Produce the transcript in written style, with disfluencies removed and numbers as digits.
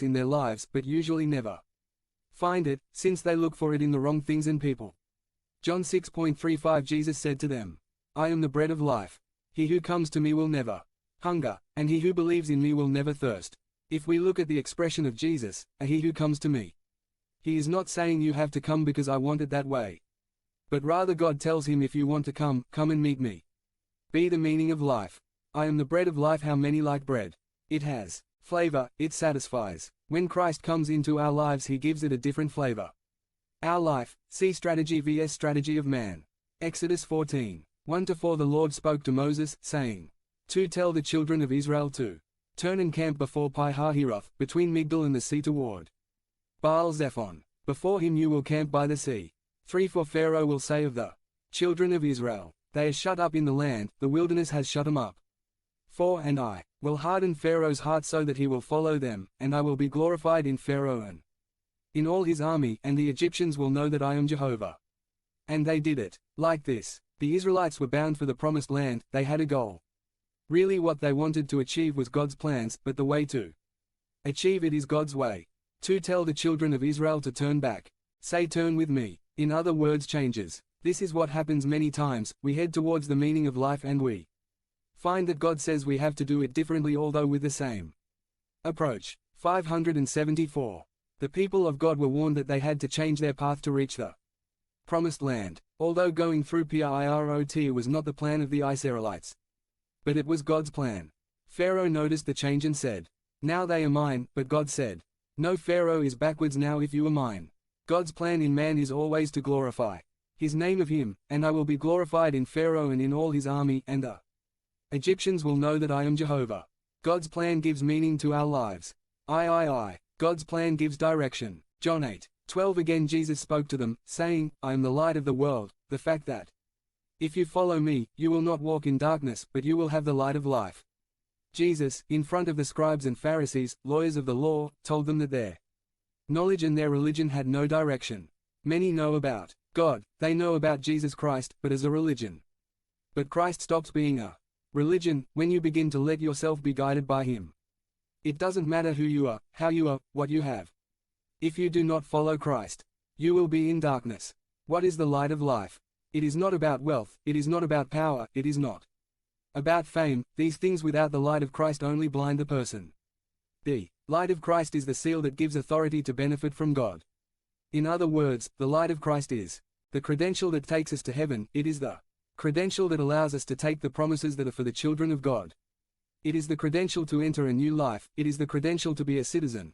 in their lives but usually never find it, since they look for it in the wrong things and people. John 6:35 Jesus said to them, I am the bread of life. He who comes to me will never hunger, and he who believes in me will never thirst. If we look at the expression of Jesus, he who comes to me, he is not saying you have to come because I want it that way. But rather God tells him, if you want to come and meet me. Be the meaning of life. I am the bread of life. How many like bread? It has flavor, it satisfies. When Christ comes into our lives, he gives it a different flavor. Our life, see strategy vs strategy of man. Exodus 14:1-4 The Lord spoke to Moses, saying, to tell the children of Israel to turn and camp before Pi-hahiroth, between Migdal and the sea toward Baal-zephon. Before him you will camp by the sea. 3 For Pharaoh will say of the children of Israel, they are shut up in the land, the wilderness has shut them up. 4 And I will harden Pharaoh's heart so that he will follow them, and I will be glorified in Pharaoh and in all his army, and the Egyptians will know that I am Jehovah. And they did it. Like this, the Israelites were bound for the promised land. They had a goal. Really what they wanted to achieve was God's plans, but the way to achieve it is God's way. To tell the children of Israel to turn back. Say turn with me. In other words, changes. This is what happens many times. We head towards the meaning of life and we find that God says we have to do it differently, although with the same approach. 574. The people of God were warned that they had to change their path to reach the promised land. Although going through Pirot was not the plan of the Israelites, but it was God's plan. Pharaoh noticed the change and said, now they are mine, but God said, no, Pharaoh is backwards now. If you are mine. God's plan in man is always to glorify his name of him, and I will be glorified in Pharaoh and in all his army, and the Egyptians will know that I am Jehovah. God's plan gives meaning to our lives. God's plan gives direction. John 8:12 Again Jesus spoke to them, saying, I am the light of the world. The fact that if you follow me, you will not walk in darkness, but you will have the light of life. Jesus, in front of the scribes and Pharisees, lawyers of the law, told them that their knowledge and their religion had no direction. Many know about God, they know about Jesus Christ, but as a religion. But Christ stops being a religion when you begin to let yourself be guided by him. It doesn't matter who you are, how you are, what you have. If you do not follow Christ, you will be in darkness. What is the light of life? It is not about wealth, it is not about power, it is not about fame. These things without the light of Christ only blind the person. The light of Christ is the seal that gives authority to benefit from God. In other words, the light of Christ is the credential that takes us to heaven. It is the credential that allows us to take the promises that are for the children of God. It is the credential to enter a new life. It is the credential to be a citizen of